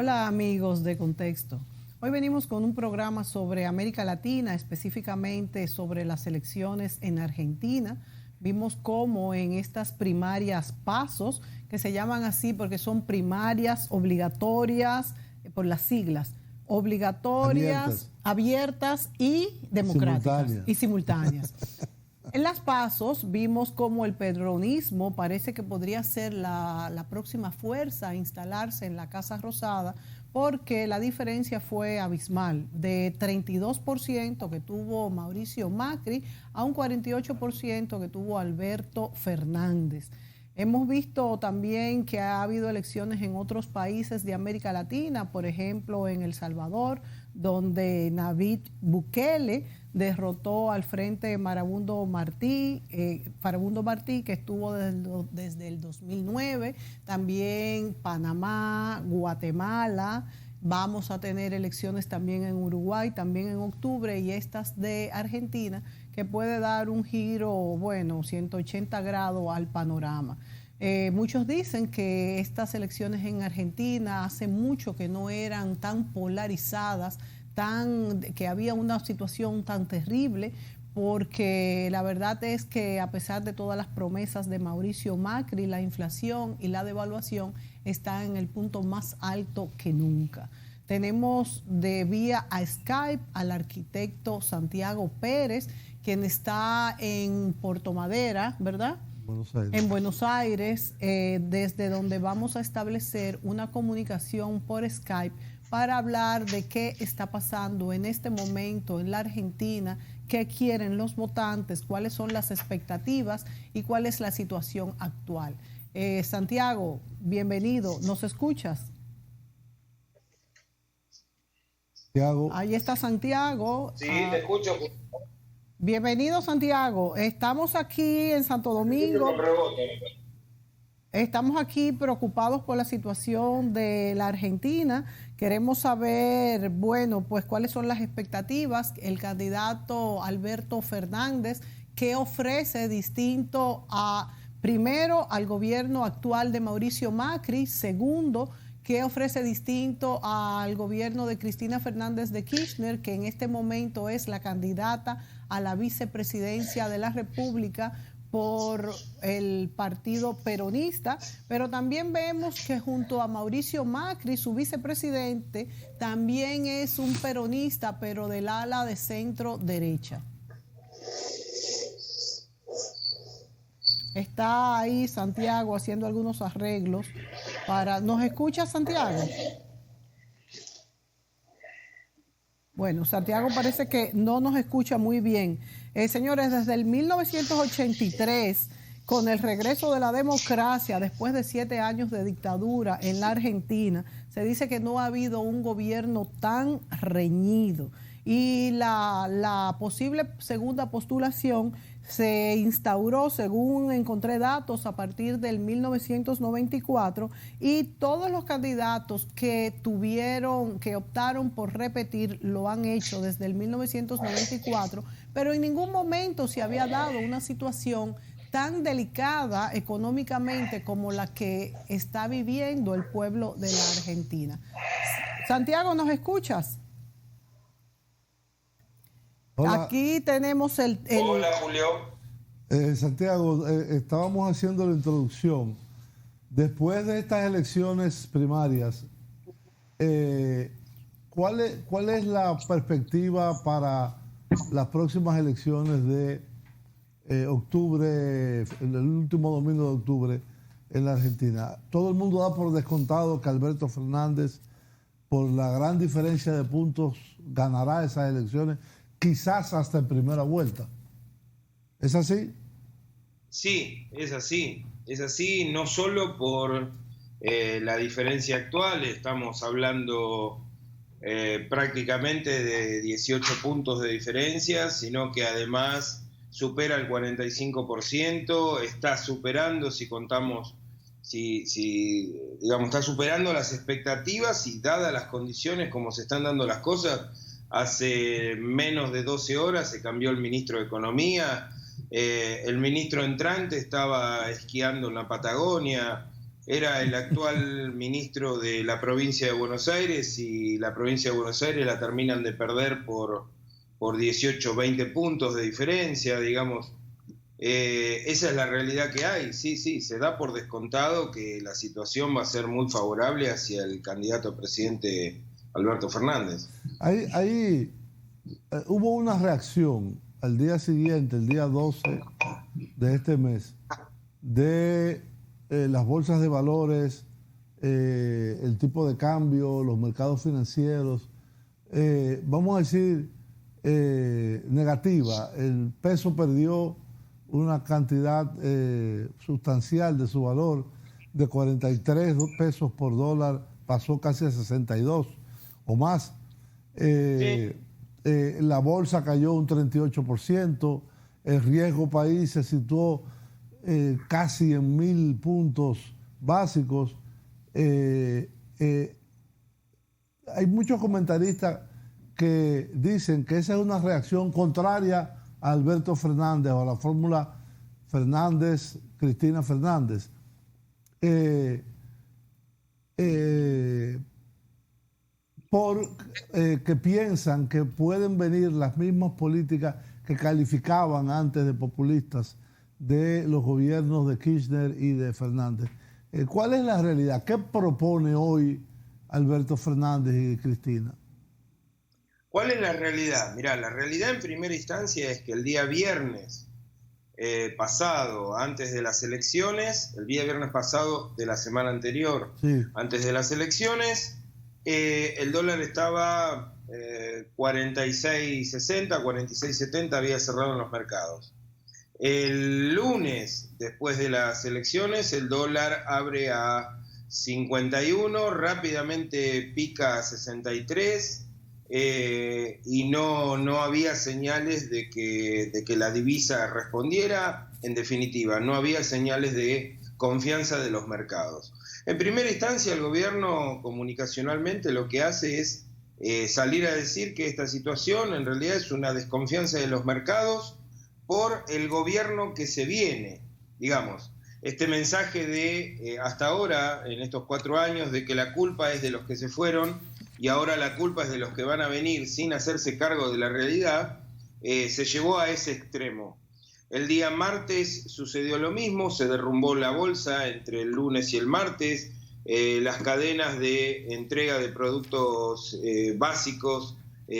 Hola amigos de Contexto. Hoy venimos con un programa sobre América Latina, específicamente sobre las elecciones en Argentina. Vimos cómo en estas primarias pasos, que se llaman así porque son primarias obligatorias por las siglas, obligatorias, abiertas y democráticas y simultáneas. En las pasos vimos cómo el peronismo parece que podría ser la próxima fuerza a instalarse en la Casa Rosada, porque la diferencia fue abismal, de 32% que tuvo Mauricio Macri a un 48% que tuvo Alberto Fernández. Hemos visto también que ha habido elecciones en otros países de América Latina, por ejemplo en El Salvador, donde Nayib Bukele derrotó al Frente Farabundo Martí, que estuvo desde el 2009, también Panamá, Guatemala. Vamos a tener elecciones también en Uruguay, también en octubre, y estas de Argentina, que puede dar un giro, 180 grados al panorama. Muchos dicen que estas elecciones en Argentina hace mucho que no eran tan polarizadas, que había una situación tan terrible, porque la verdad es que a pesar de todas las promesas de Mauricio Macri, la inflación y la devaluación están en el punto más alto que nunca. Tenemos de vía a Skype al arquitecto Santiago Pérez, quien está en Puerto Madera, ¿verdad? En Buenos Aires, desde donde vamos a establecer una comunicación por Skype para hablar de qué está pasando en este momento en la Argentina, qué quieren los votantes, cuáles son las expectativas y cuál es la situación actual. Santiago, bienvenido. ¿Nos escuchas? Santiago. Ahí está Santiago. Sí, te escucho. Bienvenido, Santiago. Estamos aquí en Santo Domingo. Estamos aquí preocupados por la situación de la Argentina. Queremos saber, pues cuáles son las expectativas. El candidato Alberto Fernández, ¿qué ofrece distinto primero, al gobierno actual de Mauricio Macri? Segundo, ¿qué ofrece distinto al gobierno de Cristina Fernández de Kirchner, que en este momento es la candidata a la vicepresidencia de la República por el partido peronista? Pero también vemos que junto a Mauricio Macri, su vicepresidente, también es un peronista, pero del ala de centro derecha. Está ahí Santiago haciendo algunos arreglos para... ¿Nos escucha, Santiago? Bueno, Santiago parece que no nos escucha muy bien. Señores, desde el 1983, con el regreso de la democracia, después de 7 años de dictadura en la Argentina, se dice que no ha habido un gobierno tan reñido. Y la posible segunda postulación se instauró, según encontré datos, a partir del 1994, y todos los candidatos que optaron por repetir lo han hecho desde el 1994, pero en ningún momento se había dado una situación tan delicada económicamente como la que está viviendo el pueblo de la Argentina. Santiago, ¿nos escuchas? Hola. Aquí tenemos Hola, Julio. Santiago, estábamos haciendo la introducción. Después de estas elecciones primarias, ¿cuál es la perspectiva para las próximas elecciones de octubre, el último domingo de octubre en la Argentina? Todo el mundo da por descontado que Alberto Fernández, por la gran diferencia de puntos, ganará esas elecciones, quizás hasta en primera vuelta. ¿Es así? Sí, es así. Es así, no solo por la diferencia actual, estamos hablando prácticamente de 18 puntos de diferencia, sino que además supera el 45%, está superando, si contamos, digamos, está superando las expectativas, y dadas las condiciones como se están dando las cosas, hace menos de 12 horas se cambió el ministro de Economía, el ministro entrante estaba esquiando en la Patagonia, era el actual ministro de la provincia de Buenos Aires, y la provincia de Buenos Aires la terminan de perder por 18, 20 puntos de diferencia, digamos. Esa es la realidad que hay. Sí, se da por descontado que la situación va a ser muy favorable hacia el candidato a presidente Alberto Fernández. Ahí hubo una reacción al día siguiente, el día 12 de este mes, de las bolsas de valores, el tipo de cambio, los mercados financieros, vamos a decir, negativa. El peso perdió una cantidad sustancial de su valor, de 43 pesos por dólar, pasó casi a 62 o más. La bolsa cayó un 38%, el riesgo país se situó casi en 1.000 puntos básicos. Hay muchos comentaristas que dicen que esa es una reacción contraria a Alberto Fernández o a la fórmula Fernández-Cristina Fernández. Que piensan que pueden venir las mismas políticas que calificaban antes de populistas de los gobiernos de Kirchner y de Fernández. ¿Cuál es la realidad? ¿Qué propone hoy Alberto Fernández y Cristina? ¿Cuál es la realidad? Mirá, la realidad en primera instancia es que el día viernes pasado, antes de las elecciones, el día viernes pasado de la semana anterior, sí, antes de las elecciones, el dólar estaba 46.60, 46.70, había cerrado en los mercados. El lunes, después de las elecciones, el dólar abre a 51, rápidamente pica a 63, y no había señales de que la divisa respondiera. En definitiva, no había señales de confianza de los mercados. En primera instancia, el gobierno comunicacionalmente lo que hace es salir a decir que esta situación en realidad es una desconfianza de los mercados por el gobierno que se viene. Digamos, este mensaje de hasta ahora, en estos 4 años, de que la culpa es de los que se fueron y ahora la culpa es de los que van a venir sin hacerse cargo de la realidad, se llevó a ese extremo. El día martes sucedió lo mismo, se derrumbó la bolsa entre el lunes y el martes, las cadenas de entrega de productos básicos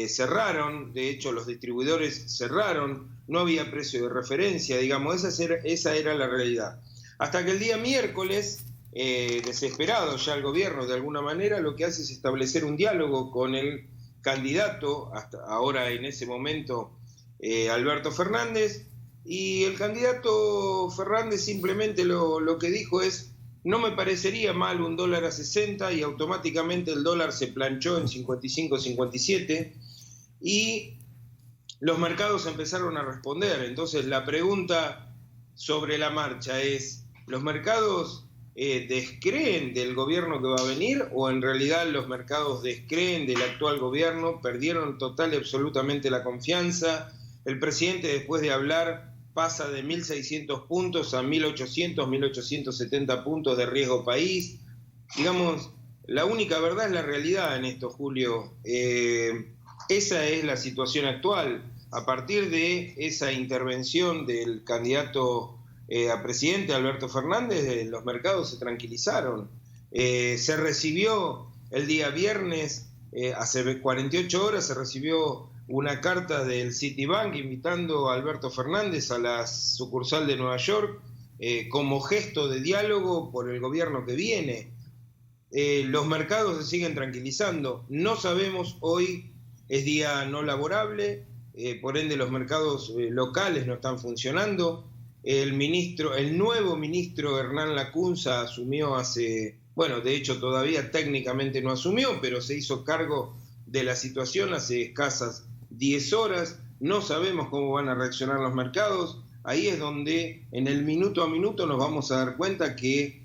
cerraron, de hecho los distribuidores cerraron, no había precio de referencia, digamos, esa era la realidad. Hasta que el día miércoles, desesperado ya el gobierno de alguna manera, lo que hace es establecer un diálogo con el candidato, hasta ahora en ese momento Alberto Fernández, y el candidato Fernández simplemente lo que dijo es: no me parecería mal un dólar a 60, y automáticamente el dólar se planchó en 55, 57, y los mercados empezaron a responder. Entonces la pregunta sobre la marcha es: ¿los mercados descreen del gobierno que va a venir, o en realidad los mercados descreen del actual gobierno, perdieron total y absolutamente la confianza? El presidente, después de hablar, pasa de 1.600 puntos a 1.800, 1.870 puntos de riesgo país. Digamos, la única verdad es la realidad en esto, Julio. Esa es la situación actual. A partir de esa intervención del candidato a presidente, Alberto Fernández, los mercados se tranquilizaron. Se recibió el día viernes, hace 48 horas, se recibió una carta del Citibank invitando a Alberto Fernández a la sucursal de Nueva York como gesto de diálogo por el gobierno que viene. Los mercados se siguen tranquilizando. No sabemos, hoy es día no laborable, por ende los mercados locales no están funcionando. El nuevo ministro Hernán Lacunza asumió de hecho todavía técnicamente no asumió, pero se hizo cargo de la situación hace escasas 10 horas, no sabemos cómo van a reaccionar los mercados. Ahí es donde en el minuto a minuto nos vamos a dar cuenta que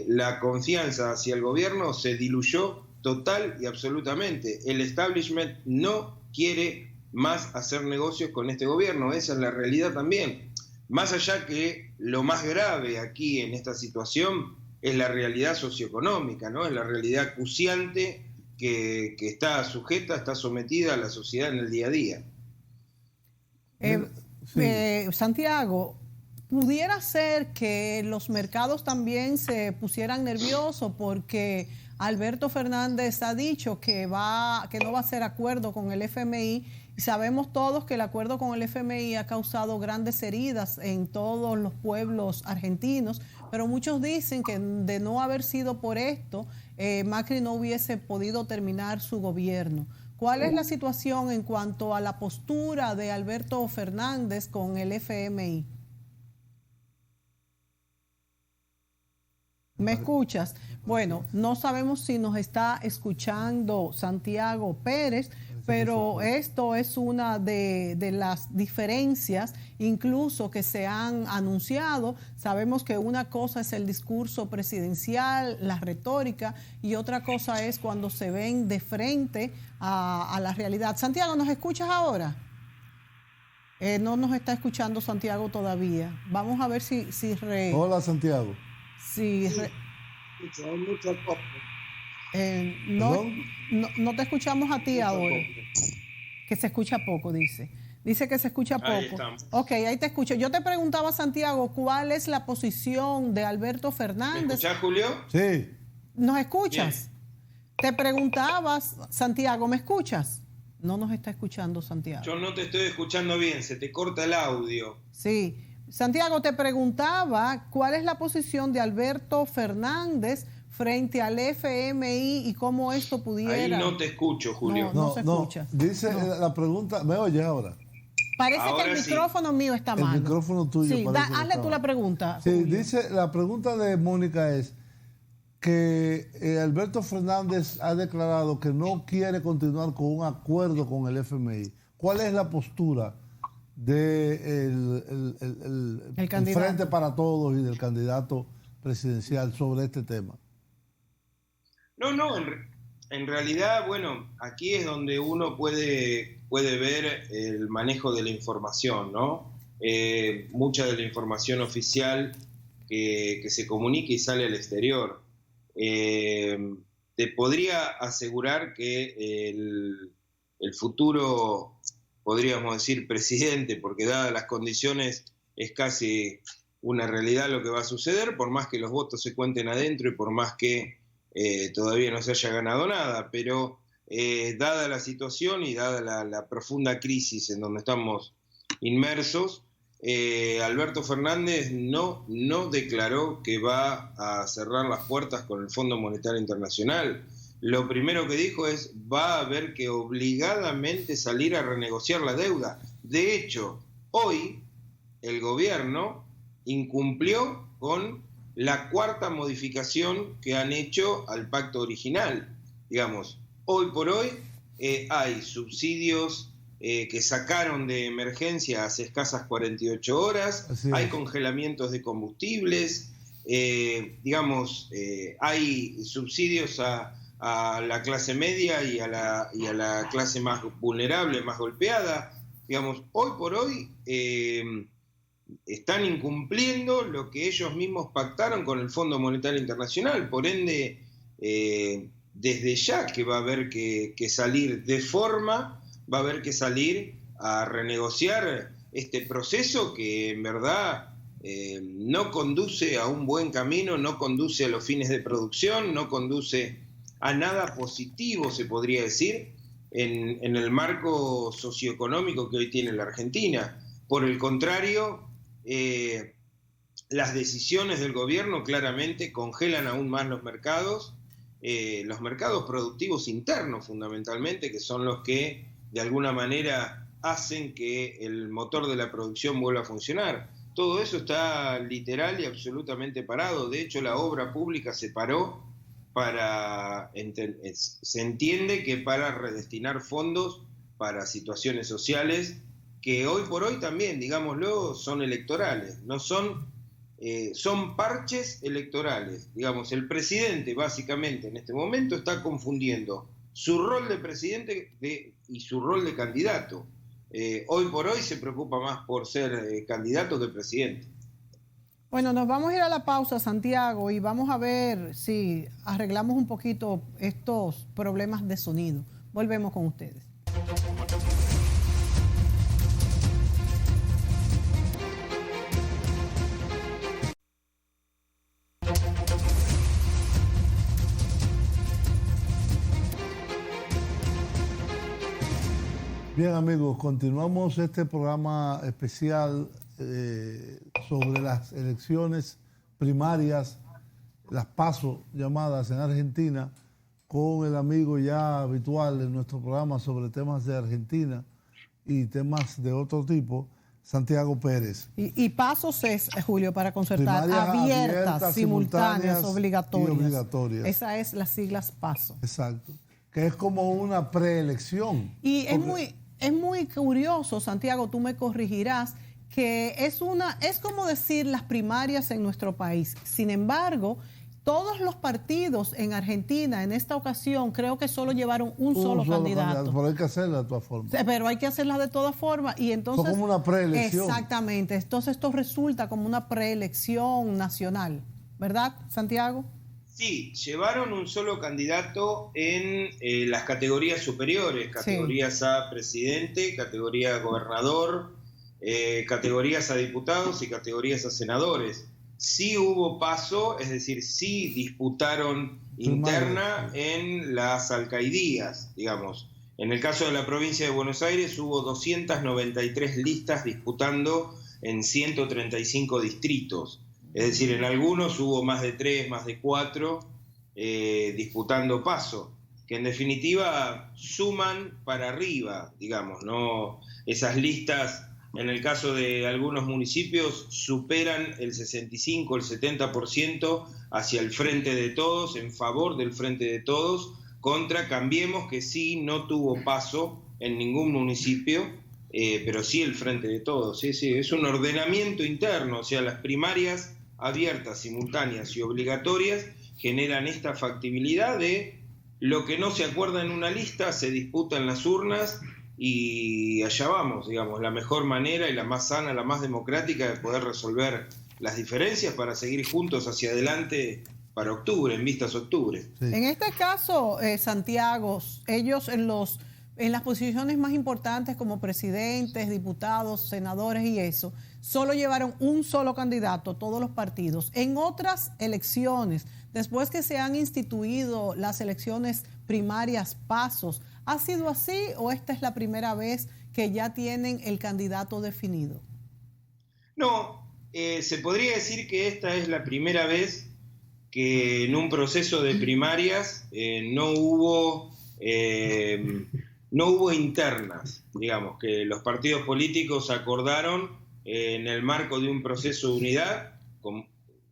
la confianza hacia el gobierno se diluyó total y absolutamente. El establishment no quiere más hacer negocios con este gobierno, esa es la realidad también. Más allá que lo más grave aquí en esta situación es la realidad socioeconómica, ¿no? Es la realidad acuciante que está sujeta, está sometida a la sociedad en el día a día. Santiago, ¿pudiera ser que los mercados también se pusieran nerviosos porque Alberto Fernández ha dicho que no va a hacer acuerdo con el FMI? Y sabemos todos que el acuerdo con el FMI ha causado grandes heridas en todos los pueblos argentinos, pero muchos dicen que de no haber sido por esto, Macri no hubiese podido terminar su gobierno. ¿Cuál es la situación en cuanto a la postura de Alberto Fernández con el FMI? ¿Me escuchas? Bueno, no sabemos si nos está escuchando Santiago Pérez, pero esto es una de las diferencias incluso que se han anunciado. Sabemos que una cosa es el discurso presidencial, la retórica, y otra cosa es cuando se ven de frente a la realidad. Santiago, ¿nos escuchas ahora? No nos está escuchando Santiago todavía. Vamos a ver si Hola, Santiago. No te escuchamos a ti ahora. Que se escucha poco, dice. Dice que se escucha poco. Ok, ahí te escucho. Yo te preguntaba, Santiago, ¿cuál es la posición de Alberto Fernández? ¿Me escuchás, Julio? Sí. ¿Nos escuchas? Bien. Te preguntabas, Santiago, ¿me escuchas? No nos está escuchando Santiago. Yo no te estoy escuchando bien, se te corta el audio. Sí. Santiago, te preguntaba cuál es la posición de Alberto Fernández frente al FMI y cómo esto pudiera... Ahí no te escucho, Julio. No se escucha. Dice la pregunta, ¿me oyes ahora? Parece ahora que el sí. micrófono mío está mal. El micrófono tuyo. Sí, hazle tú la pregunta. Sí, Julio. dice, la pregunta de Mónica es que Alberto Fernández ha declarado que no quiere continuar con un acuerdo con el FMI. ¿Cuál es la postura del Frente para Todos y del candidato presidencial sobre este tema? No, en realidad, bueno, aquí es donde uno puede ver el manejo de la información, ¿no? Mucha de la información oficial que se comunica y sale al exterior. Te podría asegurar que el futuro, podríamos decir, presidente, porque dadas las condiciones es casi una realidad lo que va a suceder, por más que los votos se cuenten adentro y por más que todavía no se haya ganado nada, pero dada la situación y dada la profunda crisis en donde estamos inmersos, Alberto Fernández no declaró que va a cerrar las puertas con el Fondo Monetario Internacional. Lo primero que dijo es va a haber que obligadamente salir a renegociar la deuda. De hecho, hoy el gobierno incumplió con la cuarta modificación que han hecho al pacto original. Digamos, hoy por hoy hay subsidios que sacaron de emergencia hace escasas 48 horas, hay congelamientos de combustibles, hay subsidios a la clase media y a la clase más vulnerable, más golpeada. Digamos, hoy por hoy están incumpliendo lo que ellos mismos pactaron con el Fondo Monetario Internacional. Por ende, desde ya que va a haber que salir de forma, va a haber que salir a renegociar este proceso que en verdad no conduce a un buen camino, no conduce a los fines de producción, no conduce a nada positivo, se podría decir, en el marco socioeconómico que hoy tiene la Argentina. Por el contrario, las decisiones del gobierno claramente congelan aún más los mercados productivos internos fundamentalmente, que son los que de alguna manera hacen que el motor de la producción vuelva a funcionar. Todo eso está literal y absolutamente parado. De hecho, la obra pública se paró se entiende que para redestinar fondos para situaciones sociales que hoy por hoy también, digámoslo, son electorales, no son, son parches electorales. Digamos, el presidente básicamente en este momento está confundiendo su rol de presidente y su rol de candidato. Hoy por hoy se preocupa más por ser candidato que presidente. Bueno, nos vamos a ir a la pausa, Santiago, y vamos a ver si arreglamos un poquito estos problemas de sonido. Volvemos con ustedes. Bien, amigos, continuamos este programa especial sobre las elecciones primarias, las PASO llamadas en Argentina, con el amigo ya habitual en nuestro programa sobre temas de Argentina y temas de otro tipo, Santiago Pérez. Y pasos es, Julio, para concertar, abiertas, simultáneas, obligatorias. Esa es las siglas PASO. Exacto. Que es como una preelección. Y es muy curioso, Santiago, tú me corregirás, que es como decir las primarias en nuestro país. Sin embargo, todos los partidos en Argentina en esta ocasión creo que solo llevaron un solo candidato. Pero hay que hacerla de todas formas. Pero hay que hacerla de todas formas y entonces... Fue como una preelección. Exactamente. Entonces esto resulta como una preelección nacional. ¿Verdad, Santiago? Sí, llevaron un solo candidato en las categorías superiores, categorías a presidente, categoría a gobernador, categorías a diputados y categorías a senadores. Sí hubo paso, es decir, sí disputaron interna en las alcaidías, digamos. En el caso de la provincia de Buenos Aires hubo 293 listas disputando en 135 distritos. Es decir, en algunos hubo más de 3, más de 4 disputando paso, que en definitiva suman para arriba, digamos, ¿no? Esas listas, en el caso de algunos municipios, superan el 65, el 70% hacia el Frente de Todos, en favor del Frente de Todos, contra Cambiemos, que sí no tuvo paso en ningún municipio, pero sí el Frente de Todos. Sí, es un ordenamiento interno, o sea, las primarias abiertas, simultáneas y obligatorias generan esta factibilidad de lo que no se acuerda en una lista se disputa en las urnas y allá vamos, digamos, la mejor manera y la más sana, la más democrática de poder resolver las diferencias para seguir juntos hacia adelante para octubre, en vistas a octubre. Sí. En este caso, Santiago, ellos en las posiciones más importantes como presidentes, diputados, senadores y eso, solo llevaron un solo candidato, todos los partidos. En otras elecciones, después que se han instituido las elecciones primarias pasos, ¿ha sido así o esta es la primera vez que ya tienen el candidato definido? No, se podría decir que esta es la primera vez que en un proceso de primarias no hubo internas, digamos, que los partidos políticos acordaron en el marco de un proceso de unidad,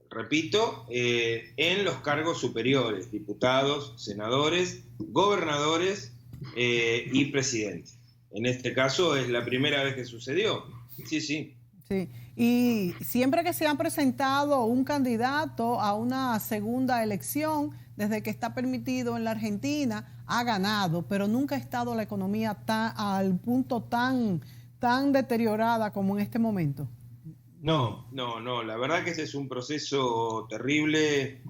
repito, en los cargos superiores, diputados, senadores, gobernadores y presidentes. En este caso es la primera vez que sucedió. Sí. Y siempre que se han presentado un candidato a una segunda elección, desde que está permitido en la Argentina, ha ganado, pero nunca ha estado la economía al punto tan deteriorada como en este momento. No, la verdad que ese es un proceso terrible.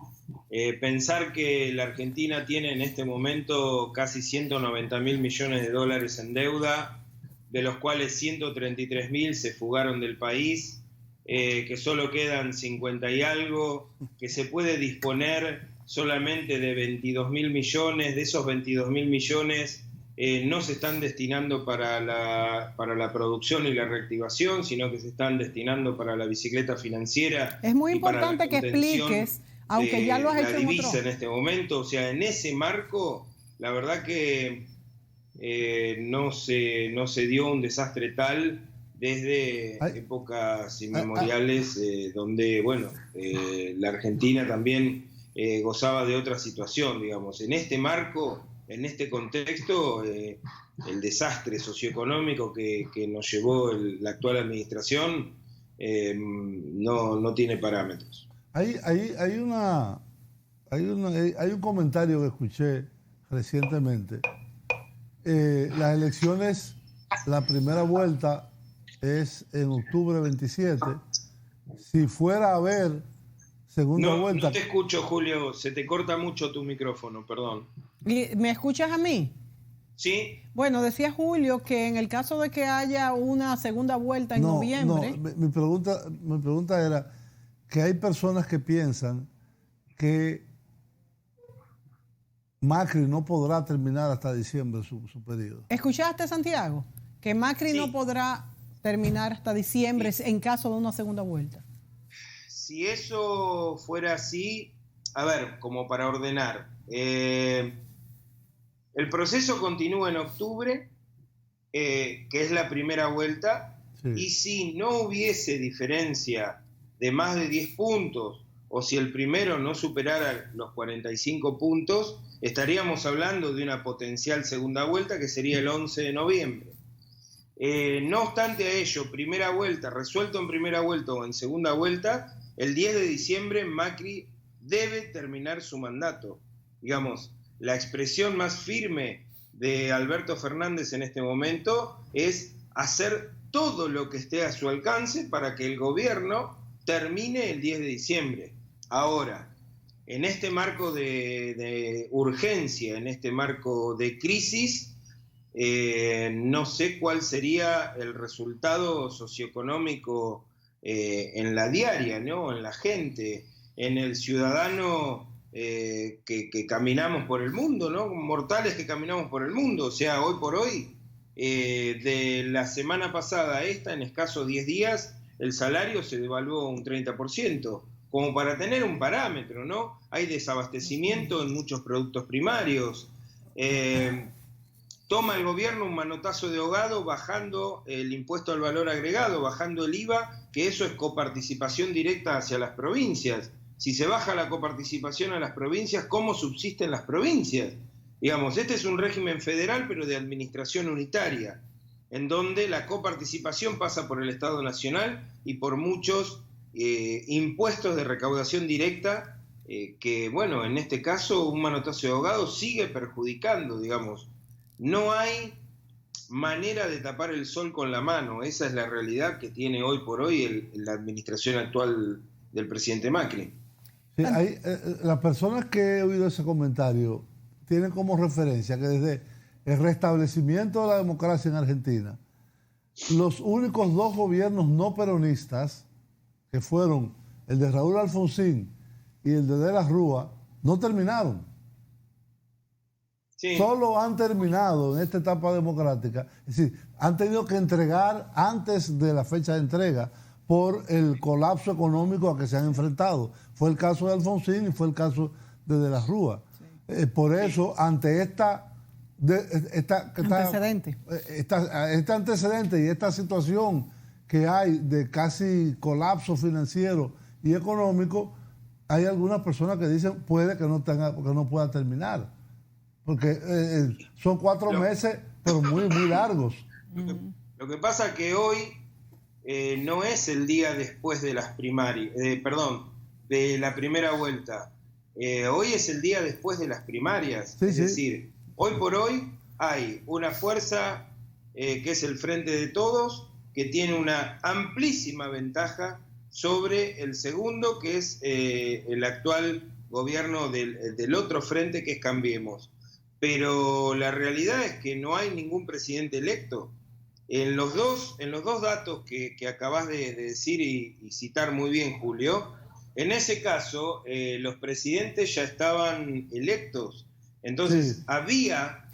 Pensar que la Argentina tiene en este momento casi 190.000 millones de dólares en deuda, de los cuales 133.000 se fugaron del país, que solo quedan 50 y algo, que se puede disponer solamente de 22.000 millones, de esos 22.000 millones no se están destinando para la producción y la reactivación, sino que se están destinando para la bicicleta financiera. Es muy importante que expliques, aunque ya lo has hecho en divisa en este momento, o sea, en ese marco, la verdad que no se dio un desastre tal desde épocas inmemoriales donde, la Argentina también gozaba de otra situación, digamos. En este marco, en este contexto, el desastre socioeconómico que nos llevó la actual administración no tiene parámetros. Hay un comentario que escuché recientemente. Las elecciones, la primera vuelta es en octubre 27 si fuera a haber segunda vuelta. No te escucho, Julio, se te corta mucho tu micrófono, perdón. ¿Me escuchas a mí? Sí. Bueno, decía Julio que en el caso de que haya una segunda vuelta en noviembre... No, mi pregunta era que hay personas que piensan que Macri no podrá terminar hasta diciembre su periodo. ¿Escuchaste, Santiago? Que Macri no podrá terminar hasta diciembre en caso de una segunda vuelta. Si eso fuera así, a ver, como para ordenar, el proceso continúa en octubre, que es la primera vuelta, y si no hubiese diferencia de más de 10 puntos, o si el primero no superara los 45 puntos, estaríamos hablando de una potencial segunda vuelta que sería el 11 de noviembre. No obstante a ello, primera vuelta, resuelto en primera vuelta o en segunda vuelta, el 10 de diciembre Macri debe terminar su mandato. Digamos, la expresión más firme de Alberto Fernández en este momento es hacer todo lo que esté a su alcance para que el gobierno termine el 10 de diciembre. Ahora, en este marco de urgencia, en este marco de crisis, no sé cuál sería el resultado socioeconómico en la diaria, ¿no? En la gente, en el ciudadano que caminamos por el mundo, ¿no? Mortales que caminamos por el mundo. O sea, hoy por hoy, de la semana pasada a esta, en escasos 10 días, el salario se devaluó un 30%, como para tener un parámetro, ¿no? Hay desabastecimiento en muchos productos primarios. Toma el gobierno un manotazo de ahogado bajando el impuesto al valor agregado, bajando el IVA, que eso es coparticipación directa hacia las provincias. Si se baja la coparticipación a las provincias, ¿cómo subsisten las provincias? Digamos, este es un régimen federal, pero de administración unitaria, en donde la coparticipación pasa por el Estado Nacional y por muchos impuestos de recaudación directa, que, bueno, en este caso un manotazo de ahogado sigue perjudicando, digamos. No hay manera de tapar el sol con la mano. Esa es la realidad que tiene hoy por hoy la administración actual del presidente Macri. Sí, las personas que he oído ese comentario tienen como referencia que desde el restablecimiento de la democracia en Argentina, los únicos dos gobiernos no peronistas, que fueron el de Raúl Alfonsín y el de la Rúa, no terminaron. Sí. Solo han terminado en esta etapa democrática, es decir, han tenido que entregar antes de la fecha de entrega por el colapso económico a que se han enfrentado. Fue el caso de Alfonsín y fue el caso de la Rúa. Sí. Por eso, ante este antecedente y esta situación que hay de casi colapso financiero y económico, hay algunas personas que dicen puede que no pueda terminar, porque son 4 meses, pero muy, muy largos. Lo que pasa es que hoy no es el día después de las primarias, de la primera vuelta. Hoy es el día después de las primarias. Sí, es decir, hoy por hoy hay una fuerza que es el Frente de Todos, que tiene una amplísima ventaja sobre el segundo, que es el actual gobierno del otro frente, que es Cambiemos. Pero la realidad es que no hay ningún presidente electo. En los dos datos que acabas de decir y citar muy bien, Julio, en ese caso los presidentes ya estaban electos. Entonces había...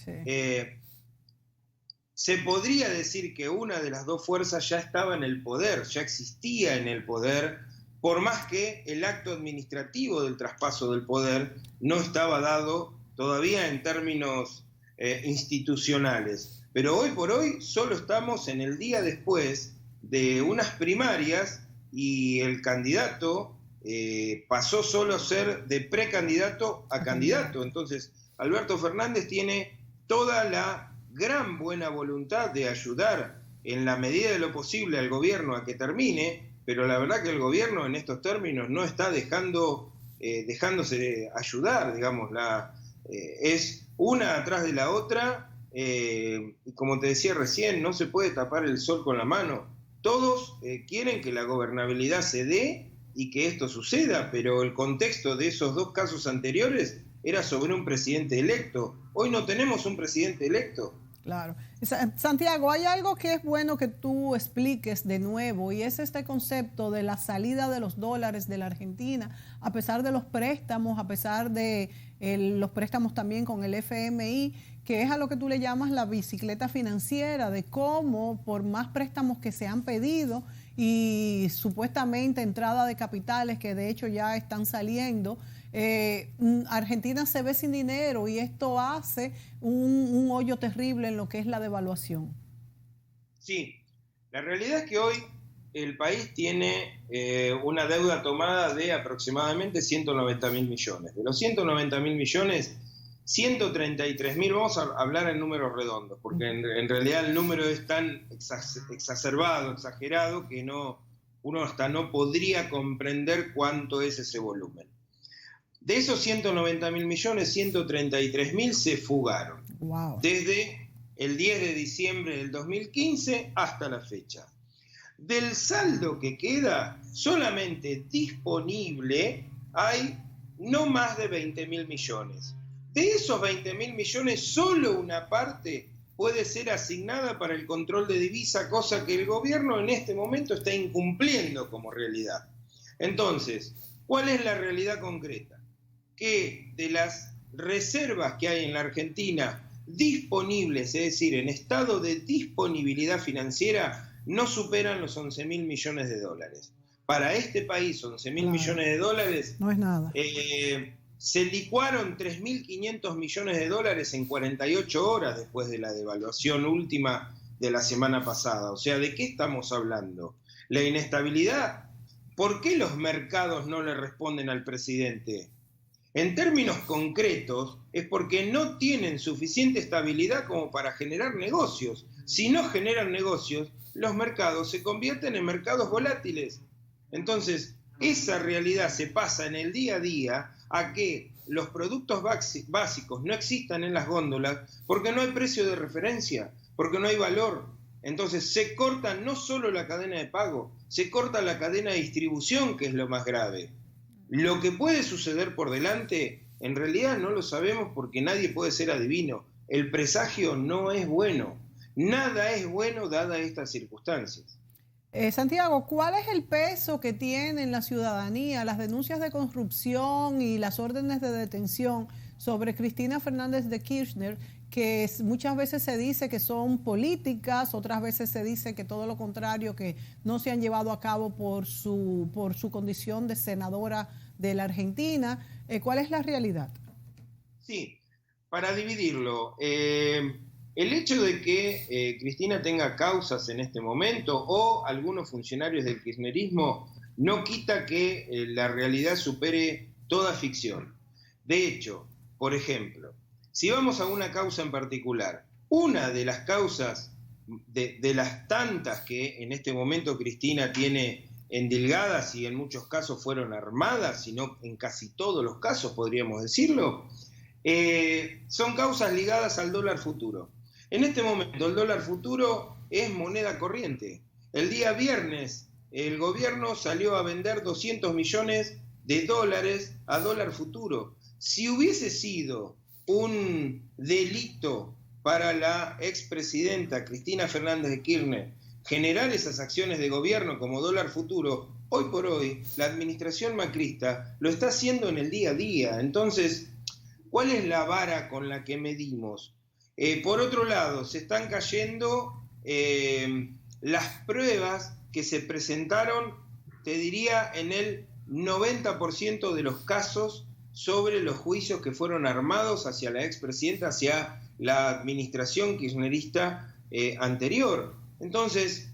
se podría decir que una de las dos fuerzas ya estaba en el poder, ya existía en el poder, por más que el acto administrativo del traspaso del poder no estaba dado todavía en términos institucionales. Pero hoy por hoy solo estamos en el día después de unas primarias y el candidato pasó solo a ser de precandidato a candidato. Entonces, Alberto Fernández tiene toda la gran buena voluntad de ayudar en la medida de lo posible al gobierno a que termine, pero la verdad que el gobierno en estos términos no está dejándose ayudar, digamos, es una atrás de la otra, y como te decía recién, no se puede tapar el sol con la mano. todos quieren que la gobernabilidad se dé y que esto suceda, pero el contexto de esos dos casos anteriores era sobre un presidente electo. Hoy no tenemos un presidente electo. Claro. Santiago, hay algo que es bueno que tú expliques de nuevo, y es este concepto de la salida de los dólares de la Argentina, a pesar de los préstamos, a pesar de los préstamos también con el FMI, que es a lo que tú le llamas la bicicleta financiera, de cómo por más préstamos que se han pedido y supuestamente entrada de capitales que de hecho ya están saliendo, Argentina se ve sin dinero, y esto hace un hoyo terrible en lo que es la devaluación. Sí, la realidad es que hoy el país tiene una deuda tomada de aproximadamente 190.000 millones. De los 190.000 millones, 133.000, vamos a hablar en números redondos, porque en realidad el número es tan exacerbado, exagerado, que uno hasta no podría comprender cuánto es ese volumen. De esos 190.000 millones, 133.000 se fugaron. Wow. Desde el 10 de diciembre del 2015 hasta la fecha. Del saldo que queda, solamente disponible hay no más de 20.000 millones. De esos 20.000 millones, solo una parte puede ser asignada para el control de divisa, cosa que el gobierno en este momento está incumpliendo como realidad. Entonces, ¿cuál es la realidad concreta? Que de las reservas que hay en la Argentina disponibles, es decir, en estado de disponibilidad financiera, no superan los 11.000 millones de dólares. Para este país, 11.000 millones de dólares no es nada. Se licuaron 3.500 millones de dólares en 48 horas después de la devaluación última de la semana pasada. O sea, ¿de qué estamos hablando? La inestabilidad. ¿Por qué los mercados no le responden al presidente? En términos concretos, es porque no tienen suficiente estabilidad como para generar negocios. Si no generan negocios, los mercados se convierten en mercados volátiles. Entonces, esa realidad se pasa en el día a día a que los productos básicos no existan en las góndolas porque no hay precio de referencia, porque no hay valor. Entonces se corta no solo la cadena de pago, se corta la cadena de distribución, que es lo más grave. Lo que puede suceder por delante, en realidad no lo sabemos porque nadie puede ser adivino. El presagio no es bueno. Nada es bueno dadas estas circunstancias. Santiago, ¿cuál es el peso que tiene en la ciudadanía las denuncias de corrupción y las órdenes de detención sobre Cristina Fernández de Kirchner, que muchas veces se dice que son políticas, otras veces se dice que todo lo contrario, que no se han llevado a cabo por su condición de senadora de la Argentina? ¿Cuál es la realidad? Sí, para dividirlo, el hecho de que Cristina tenga causas en este momento o algunos funcionarios del kirchnerismo no quita que la realidad supere toda ficción. De hecho, por ejemplo, si vamos a una causa en particular, una de las causas de las tantas que en este momento Cristina tiene endilgadas y en muchos casos fueron armadas, sino en casi todos los casos podríamos decirlo, son causas ligadas al dólar futuro. En este momento el dólar futuro es moneda corriente. El día viernes el gobierno salió a vender 200 millones de dólares a dólar futuro. Si hubiese sido un delito para la expresidenta Cristina Fernández de Kirchner generar esas acciones de gobierno como dólar futuro, hoy por hoy la administración macrista lo está haciendo en el día a día. Entonces, ¿cuál es la vara con la que medimos? Por otro lado, se están cayendo las pruebas que se presentaron, te diría, en el 90% de los casos sobre los juicios que fueron armados hacia la expresidenta, hacia la administración kirchnerista anterior. Entonces,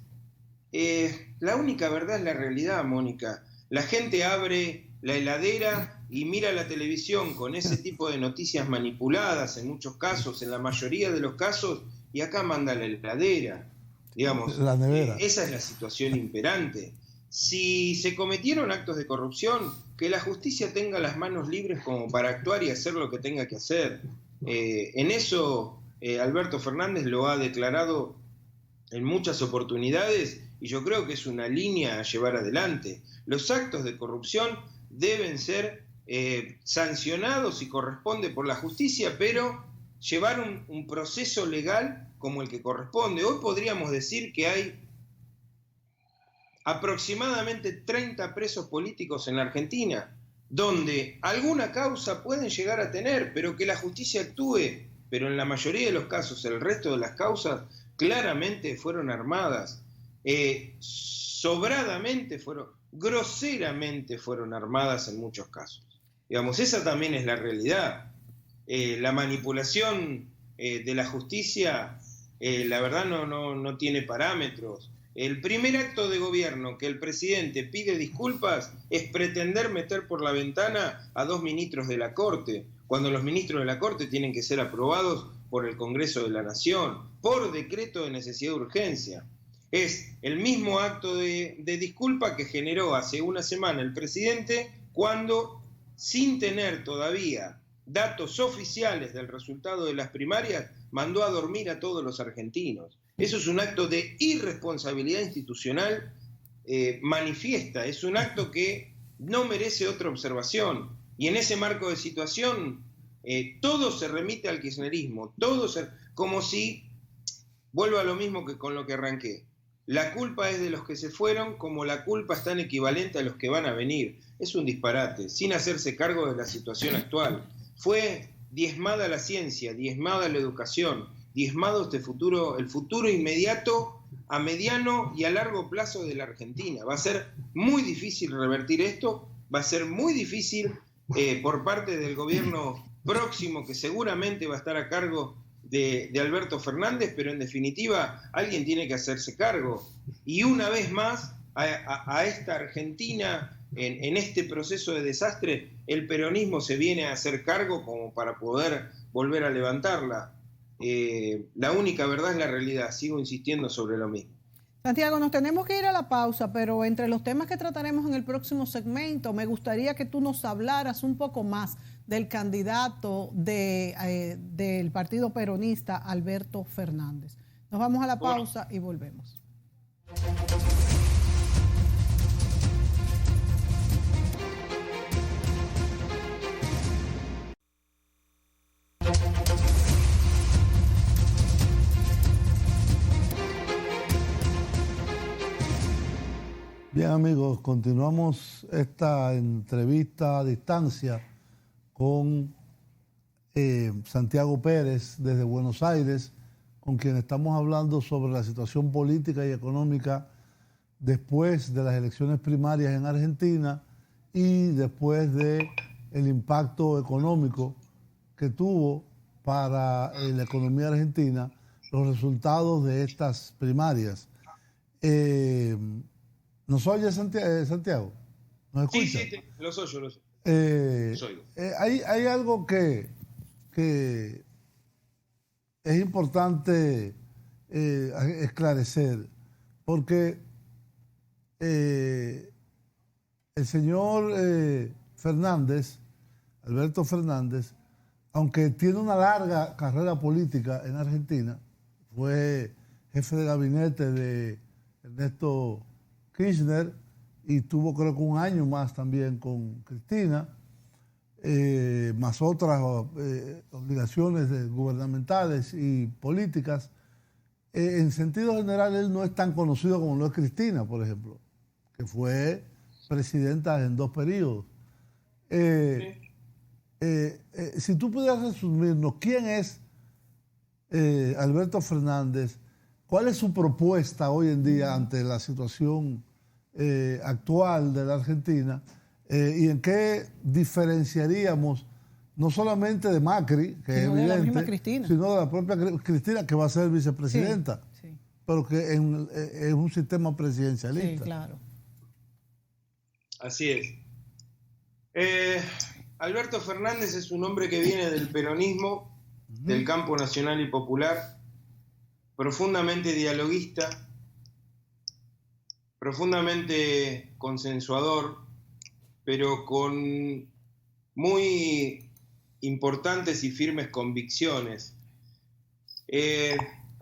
la única verdad es la realidad, Mónica. La gente abre la heladera y mira la televisión con ese tipo de noticias manipuladas en muchos casos, en la mayoría de los casos, y acá manda la heladera. Digamos, la nevera. Esa es la situación imperante. Si se cometieron actos de corrupción, que la justicia tenga las manos libres como para actuar y hacer lo que tenga que hacer. En eso Alberto Fernández lo ha declarado en muchas oportunidades, y yo creo que es una línea a llevar adelante. Los actos de corrupción deben ser sancionados si corresponde por la justicia, pero llevar un proceso legal como el que corresponde. Hoy podríamos decir que hay aproximadamente 30 presos políticos en la Argentina, donde alguna causa pueden llegar a tener, pero que la justicia actúe, pero en la mayoría de los casos, el resto de las causas claramente fueron armadas, sobradamente groseramente fueron armadas en muchos casos. Digamos, esa también es la realidad. La manipulación de la justicia, la verdad no tiene parámetros. El primer acto de gobierno que el presidente pide disculpas es pretender meter por la ventana a 2 ministros de la Corte, cuando los ministros de la Corte tienen que ser aprobados por el Congreso de la Nación, por decreto de necesidad de urgencia. Es el mismo acto de disculpa que generó hace una semana el presidente cuando, sin tener todavía datos oficiales del resultado de las primarias, mandó a dormir a todos los argentinos. Eso es un acto de irresponsabilidad institucional manifiesta, es un acto que no merece otra observación. Y en ese marco de situación, todo se remite al kirchnerismo, como si, vuelvo a lo mismo que con lo que arranqué, la culpa es de los que se fueron, como la culpa es tan equivalente a los que van a venir. Es un disparate, sin hacerse cargo de la situación actual. Fue diezmada la ciencia, diezmada la educación, diezmado el futuro inmediato, a mediano y a largo plazo de la Argentina. Va a ser muy difícil revertir esto, va a ser muy difícil por parte del gobierno próximo, que seguramente va a estar a cargo de Alberto Fernández, pero en definitiva alguien tiene que hacerse cargo. Y una vez más, a esta Argentina, en este proceso de desastre, el peronismo se viene a hacer cargo como para poder volver a levantarla. La única verdad es la realidad, sigo insistiendo sobre lo mismo. Santiago, nos tenemos que ir a la pausa, pero entre los temas que trataremos en el próximo segmento, me gustaría que tú nos hablaras un poco más del candidato del Partido Peronista, Alberto Fernández. Nos vamos a la pausa y volvemos. Bien, amigos, continuamos esta entrevista a distancia con Santiago Pérez desde Buenos Aires, con quien estamos hablando sobre la situación política y económica después de las elecciones primarias en Argentina y después del impacto económico que tuvo para la economía argentina los resultados de estas primarias. ¿Nos oye Santiago? ¿Nos escucha? Sí, los oyo. Hay algo que es importante esclarecer, porque el señor Fernández, Alberto Fernández, aunque tiene una larga carrera política en Argentina, fue jefe de gabinete de Ernesto Kirchner y tuvo creo que un año más también con Cristina, más otras obligaciones gubernamentales y políticas. En sentido general, él no es tan conocido como lo es Cristina, por ejemplo, que fue presidenta en 2 periodos. Si tú pudieras resumirnos, ¿quién es Alberto Fernández? ¿Cuál es su propuesta hoy en día ante la situación actual de la Argentina? ¿Y en qué diferenciaríamos no solamente de Macri, que es evidente, de la misma Cristina, sino de la propia Cristina, que va a ser vicepresidenta, sí. Pero que es un sistema presidencialista? Sí, claro. Así es. Alberto Fernández es un hombre que viene del peronismo, del campo nacional y popular, profundamente dialoguista, profundamente consensuador, pero con muy importantes y firmes convicciones.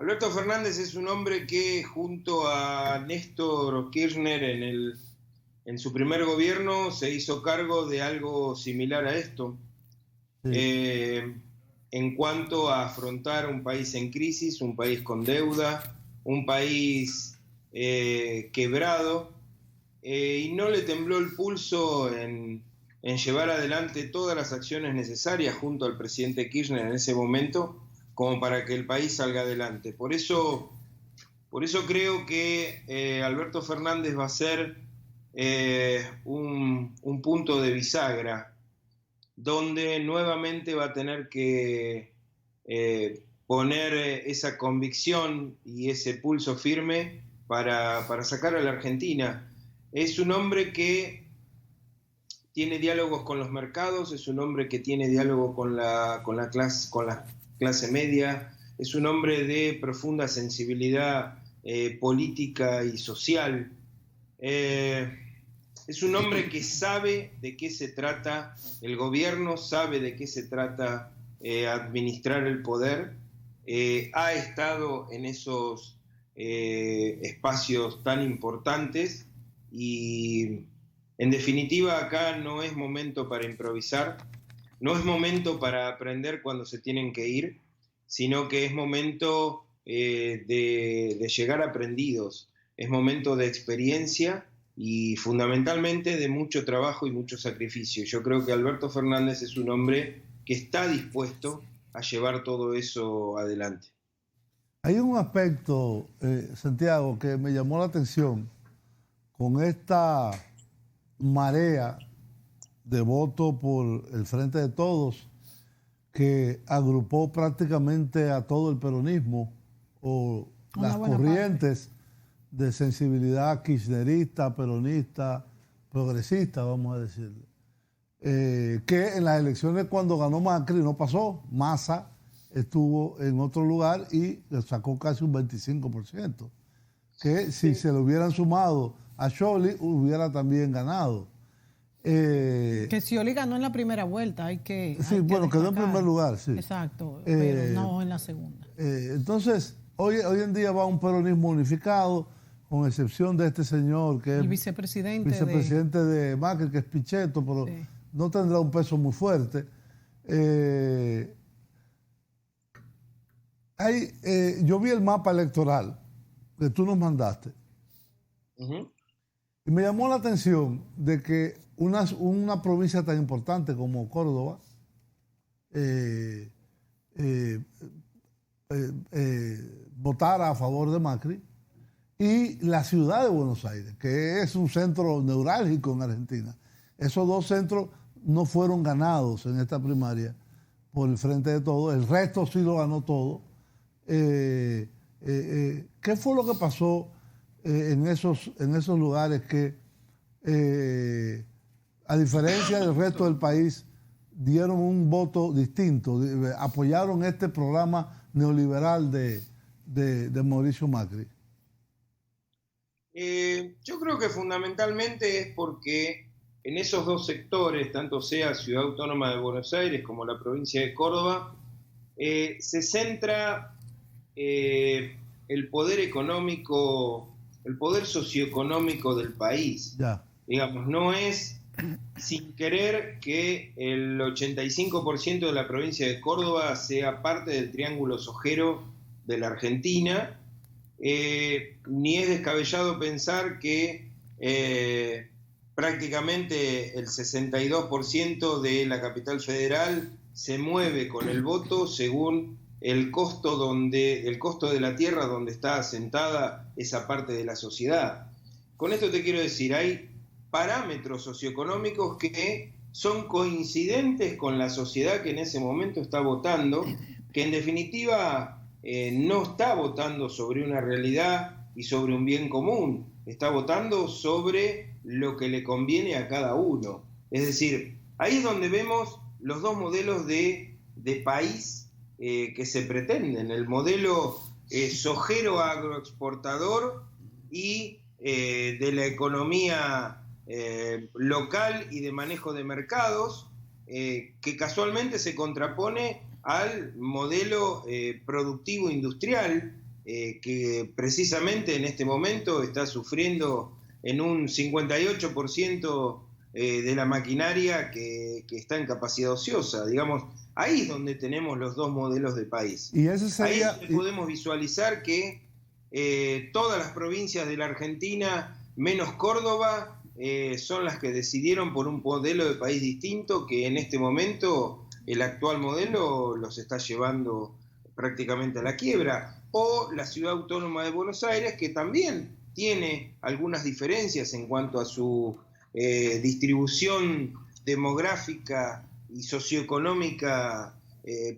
Alberto Fernández es un hombre que junto a Néstor Kirchner en su primer gobierno se hizo cargo de algo similar a esto. Sí. En cuanto a afrontar un país en crisis, un país con deuda, un país quebrado, y no le tembló el pulso en llevar adelante todas las acciones necesarias junto al presidente Kirchner en ese momento, como para que el país salga adelante. Por eso creo que Alberto Fernández va a ser un punto de bisagra, donde nuevamente va a tener que poner esa convicción y ese pulso firme para sacar a la Argentina. Es un hombre que tiene diálogos con los mercados, es un hombre que tiene diálogo con la clase media, es un hombre de profunda sensibilidad política y social. Es un hombre que sabe de qué se trata el gobierno, sabe de qué se trata administrar el poder, ha estado en esos espacios tan importantes y, en definitiva, acá no es momento para improvisar, no es momento para aprender cuando se tienen que ir, sino que es momento de llegar aprendidos, es momento de experiencia y fundamentalmente de mucho trabajo y mucho sacrificio. Yo creo que Alberto Fernández es un hombre que está dispuesto a llevar todo eso adelante. Hay un aspecto, Santiago, que me llamó la atención con esta marea de voto por el Frente de Todos, que agrupó prácticamente a todo el peronismo o las corrientes de sensibilidad kirchnerista, peronista, progresista, vamos a decirle. Que en las elecciones cuando ganó Macri no pasó. Massa estuvo en otro lugar y le sacó casi un 25%. Que si se le hubieran sumado a Scioli, hubiera también ganado. Que Scioli ganó en la primera vuelta, bueno, quedó en primer lugar, sí. Exacto, pero no en la segunda. Entonces, hoy en día va un peronismo unificado, con excepción de este señor que el es vicepresidente de Macri, que es Pichetto, pero sí, no tendrá un peso muy fuerte. Yo vi el mapa electoral que tú nos mandaste. Y me llamó la atención de que una provincia tan importante como Córdoba votara a favor de Macri, y la ciudad de Buenos Aires, que es un centro neurálgico en Argentina. Esos dos centros no fueron ganados en esta primaria por el Frente de Todos, el resto sí lo ganó todo. ¿Qué fue lo que pasó en esos lugares que, a diferencia del resto del país, dieron un voto distinto, apoyaron este programa neoliberal de Mauricio Macri? Yo creo que fundamentalmente es porque en esos dos sectores, tanto sea Ciudad Autónoma de Buenos Aires como la provincia de Córdoba, se centra el poder económico, el poder socioeconómico del país. Ya. Digamos, no es sin querer que el 85% de la provincia de Córdoba sea parte del triángulo sojero de la Argentina, ni es descabellado pensar que prácticamente el 62% de la capital federal se mueve con el voto según el costo de la tierra donde está asentada esa parte de la sociedad. Con esto te quiero decir, hay parámetros socioeconómicos que son coincidentes con la sociedad que en ese momento está votando, que en definitiva no está votando sobre una realidad y sobre un bien común, está votando sobre lo que le conviene a cada uno. Es decir, ahí es donde vemos los dos modelos de país que se pretenden, el modelo sojero agroexportador y de la economía local y de manejo de mercados, que casualmente se contrapone al modelo productivo industrial que precisamente en este momento está sufriendo en un 58% de la maquinaria que está en capacidad ociosa. Digamos, ahí es donde tenemos los dos modelos de país. Y ese sería, ahí podemos visualizar que todas las provincias de la Argentina, menos Córdoba, son las que decidieron por un modelo de país distinto, que en este momento el actual modelo los está llevando prácticamente a la quiebra, o la Ciudad Autónoma de Buenos Aires, que también tiene algunas diferencias en cuanto a su distribución demográfica y socioeconómica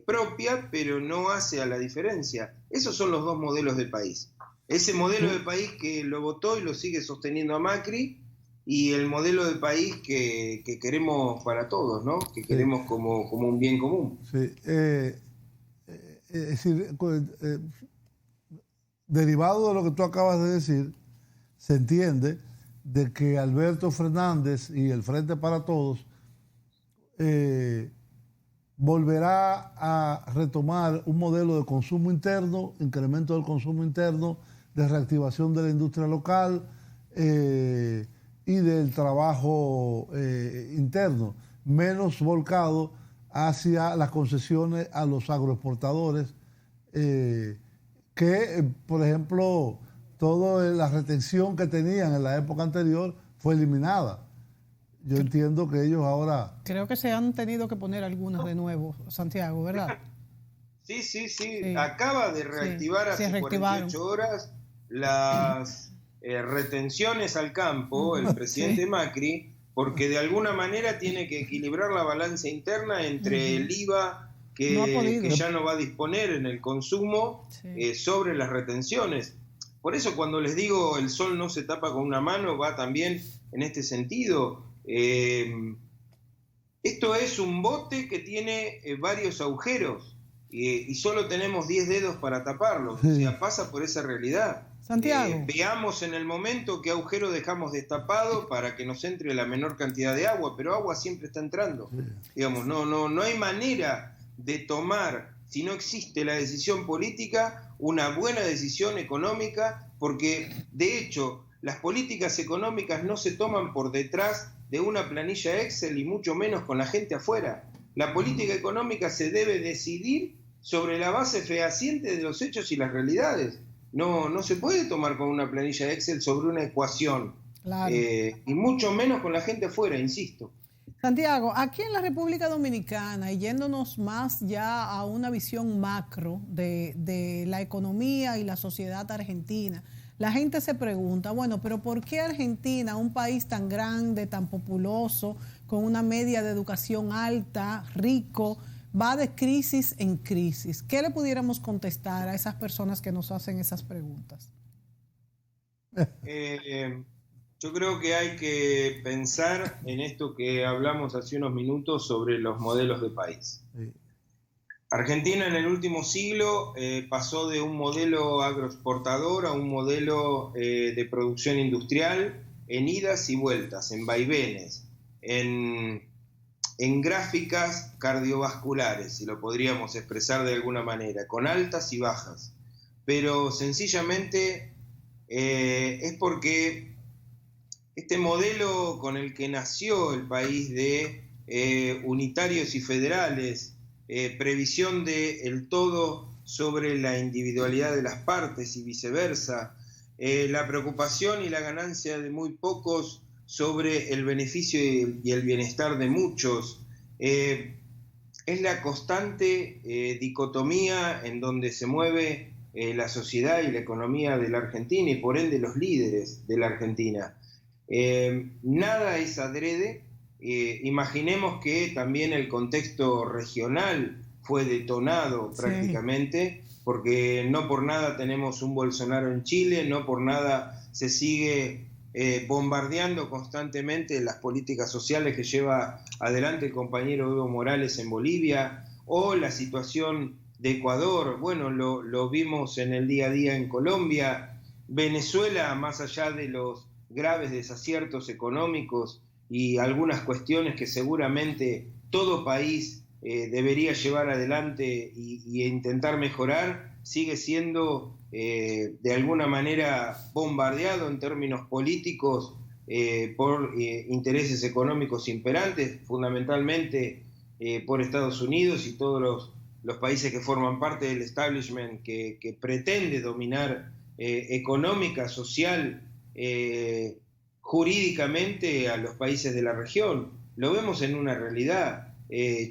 propia, pero no hace a la diferencia. Esos son los dos modelos de país. Ese modelo de país que lo votó y lo sigue sosteniendo a Macri, y el modelo de país que queremos para todos, ¿no? Que queremos como un bien común. Sí. Es decir, derivado de lo que tú acabas de decir, se entiende de que Alberto Fernández y el Frente para Todos volverá a retomar un modelo de consumo interno, incremento del consumo interno, de reactivación de la industria local y del trabajo interno, menos volcado hacia las concesiones a los agroexportadores, que, por ejemplo, toda la retención que tenían en la época anterior fue eliminada. Yo entiendo que ellos ahora... Creo que se han tenido que poner algunas de nuevo, Santiago, ¿verdad? Sí. Acaba de reactivar hace 48 horas las retenciones al campo, el presidente Macri, porque de alguna manera tiene que equilibrar la balanza interna entre el IVA que ya no va a disponer en el consumo sobre las retenciones. Por eso cuando les digo el sol no se tapa con una mano, va también en este sentido. Esto es un bote que tiene varios agujeros y solo tenemos 10 dedos para taparlo. O sea, pasa por esa realidad. Santiago. Veamos en el momento qué agujero dejamos destapado para que nos entre la menor cantidad de agua, pero agua siempre está entrando. Digamos, no hay manera de tomar, si no existe la decisión política, una buena decisión económica, porque de hecho las políticas económicas no se toman por detrás de una planilla Excel y mucho menos con la gente afuera. La política económica se debe decidir sobre la base fehaciente de los hechos y las realidades. No se puede tomar con una planilla Excel sobre una ecuación, claro. Y mucho menos con la gente afuera, insisto. Santiago, aquí en la República Dominicana, y yéndonos más ya a una visión macro de la economía y la sociedad argentina, la gente se pregunta, bueno, pero ¿por qué Argentina, un país tan grande, tan populoso, con una media de educación alta, rico, va de crisis en crisis? ¿Qué le pudiéramos contestar a esas personas que nos hacen esas preguntas? Yo creo que hay que pensar en esto que hablamos hace unos minutos sobre los modelos de país. Sí. Argentina en el último siglo pasó de un modelo agroexportador a un modelo de producción industrial en idas y vueltas, en vaivenes, en gráficas cardiovasculares, si lo podríamos expresar de alguna manera, con altas y bajas. Pero sencillamente es porque este modelo con el que nació el país de unitarios y federales, previsión del todo sobre la individualidad de las partes y viceversa, la preocupación y la ganancia de muy pocos sobre el beneficio y el bienestar de muchos, es la constante dicotomía en donde se mueve la sociedad y la economía de la Argentina y por ende los líderes de la Argentina. Nada es adrede. Imaginemos que también el contexto regional fue detonado prácticamente, porque no por nada tenemos un Bolsonaro en Chile, no por nada se sigue bombardeando constantemente las políticas sociales que lleva adelante el compañero Evo Morales en Bolivia, o la situación de Ecuador, bueno, lo vimos en el día a día en Colombia, Venezuela, más allá de los graves desaciertos económicos y algunas cuestiones que seguramente todo país debería llevar adelante e intentar mejorar, sigue siendo de alguna manera bombardeado en términos políticos por intereses económicos imperantes, fundamentalmente por Estados Unidos y todos los países que forman parte del establishment que pretende dominar económica, social, jurídicamente a los países de la región. Lo vemos en una realidad.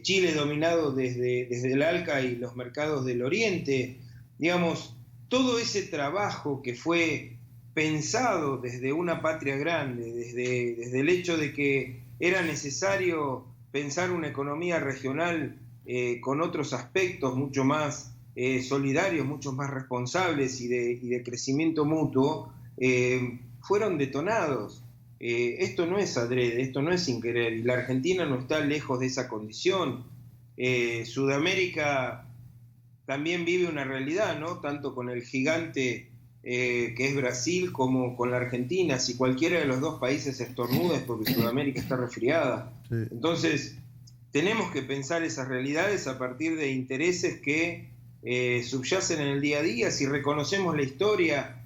Chile dominado desde el ALCA y los mercados del Oriente, digamos, todo ese trabajo que fue pensado desde una patria grande, desde el hecho de que era necesario pensar una economía regional con otros aspectos mucho más solidarios, mucho más responsables y de crecimiento mutuo, fueron detonados. Esto no es adrede, esto no es sin querer, y la Argentina no está lejos de esa condición. Sudamérica también vive una realidad, ¿no? Tanto con el gigante que es Brasil como con la Argentina. Si cualquiera de los dos países estornuda es porque Sudamérica está resfriada. Sí. Entonces, tenemos que pensar esas realidades a partir de intereses que subyacen en el día a día. Si reconocemos la historia,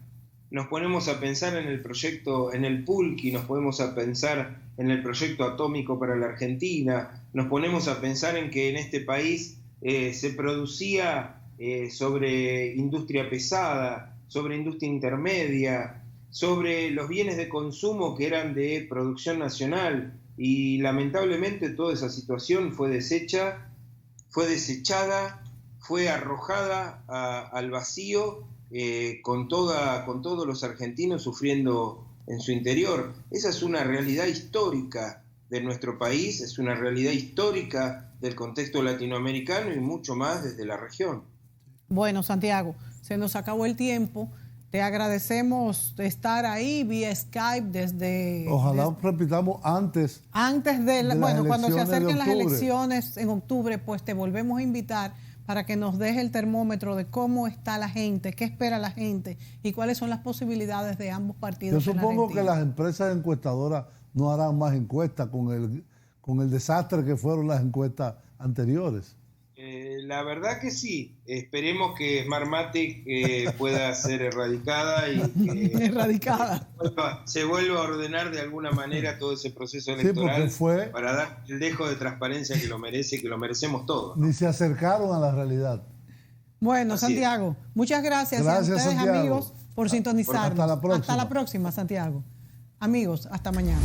nos ponemos a pensar en el proyecto, en el Pulqui, nos ponemos a pensar en el proyecto atómico para la Argentina, nos ponemos a pensar en que en este país se producía sobre industria pesada, sobre industria intermedia, sobre los bienes de consumo que eran de producción nacional, y lamentablemente toda esa situación fue desechada, fue arrojada al vacío, con todos los argentinos sufriendo en su interior. Esa es una realidad histórica de nuestro país, es una realidad histórica del contexto latinoamericano y mucho más desde la región. Bueno, Santiago, se nos acabó el tiempo. Te agradecemos de estar ahí vía Skype desde... Ojalá repitamos antes de bueno, cuando se acerquen las elecciones en octubre, pues te volvemos a invitar para que nos deje el termómetro de cómo está la gente, qué espera la gente y cuáles son las posibilidades de ambos partidos. Yo supongo que las empresas encuestadoras no harán más encuestas con el desastre que fueron las encuestas anteriores. La verdad que sí. Esperemos que Smartmatic pueda ser erradicada y que se vuelva a ordenar de alguna manera todo ese proceso electoral, para dar el dejo de transparencia que lo merece, que lo merecemos todos, ¿no? Ni se acercaron a la realidad. Bueno, así Santiago, muchas gracias a ustedes, Santiago, amigos, por sintonizarnos. Hasta la próxima. Hasta la próxima, Santiago. Amigos, hasta mañana.